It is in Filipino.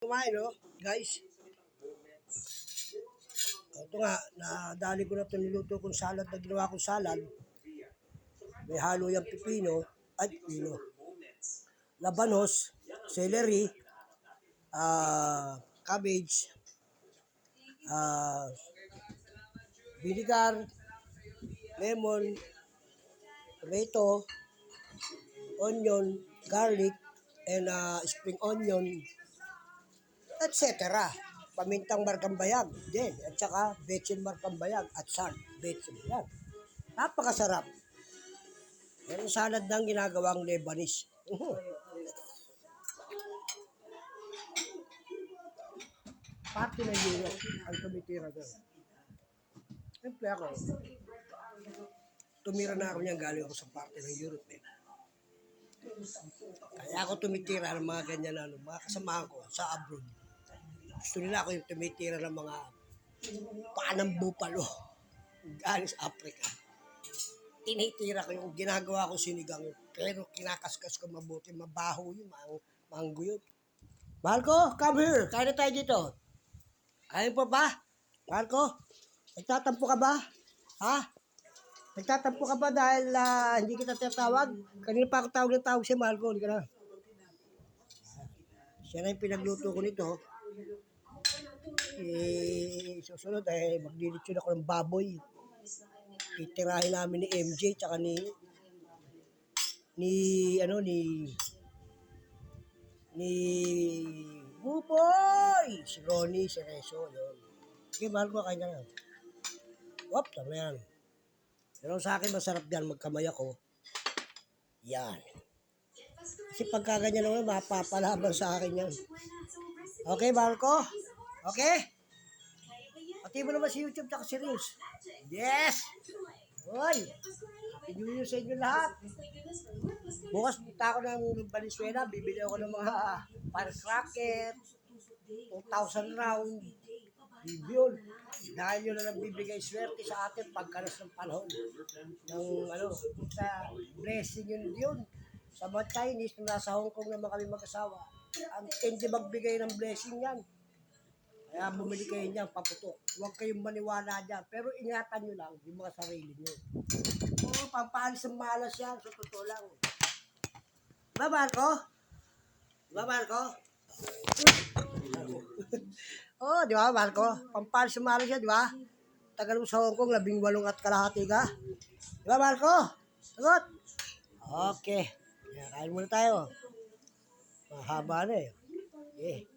Kumain, no? Guys. Ito nga, nadali ko na ito niluto kong salad na ginawa kong salad. May halo yung pipino, labanos, celery, cabbage, ah, vinegar, lemon, tomato, onion, garlic, and spring onion, etc. Pamintang markambayag din, at saka bechin markambayag at salt, bechin. Yan. Napakasarap. Yan ang salad ng ginagawang Lebanese. Parte ng Europe ang tumitira doon. Siyempre ako, tumira na ako niyan, galing ako sa parte ng Europe. Kaya ako tumitira ng mga ganyan na mga kasamahan ko sa abroad. Gusto nila ako yung tumitira ng mga panang bupalo galing sa Africa. Tinitira ko yung ginagawa ko sinigang, pero kinakaskas ko mabuti, mabaho yung mangguyot. Marco, come here. Kain na tayo dito. Ayun pa ba? Marco, nagtatampo ka ba? Ha? Nagtatampo ka ba dahil hindi kita tinatawag? Kanina pa ako tawag si Marco. Hindi ka na. Siya na yung pinagluto ko nito. Susunod maglilitsyon ako ng baboy. Itirahin namin ni MJ tsaka ni Buboy! Si Ronnie, si Rezo, yun. Sige, mahal ko, kain ka na. Wop, tama yan. Pero sa akin, masarap yan, magkamay ako. Yan. Kasi pagka ganyan naman, mapapalaban sa akin yan. Okay, Marco? Okay? Pati mo naman si YouTube tsaka si Reels. Yes! Hoy! Happy New Year sa inyo lahat. Bukas punta ako ng Valenzuela, bibili ako ng mga firecracker, 2,000 round, bibiyol. Dahil yun na lang bibigay swerte sa atin pagkalas ng panahon. Sa blessing yun. Sa mga Chinese, nung nasa Hong Kong naman kami mag-asawa, ang hindi magbigay ng blessing yan. Kaya bumili kayo niyan, paputok. Huwag kayong maniwala dyan. Pero ingatan nyo lang yung mga sarili nyo. Oo, pampaalis ng malas yan. Sa totoo lang. Diba, Marco? Diba, Marco? Oo, di ba, Marco? Pampaalis ng malas yan, di ba? Tagal mo sa Hong Kong, 18 at kalahati ka. Diba, Marco? Sagot? Okay. Kain muna tayo. Mahaba na eh. Okay.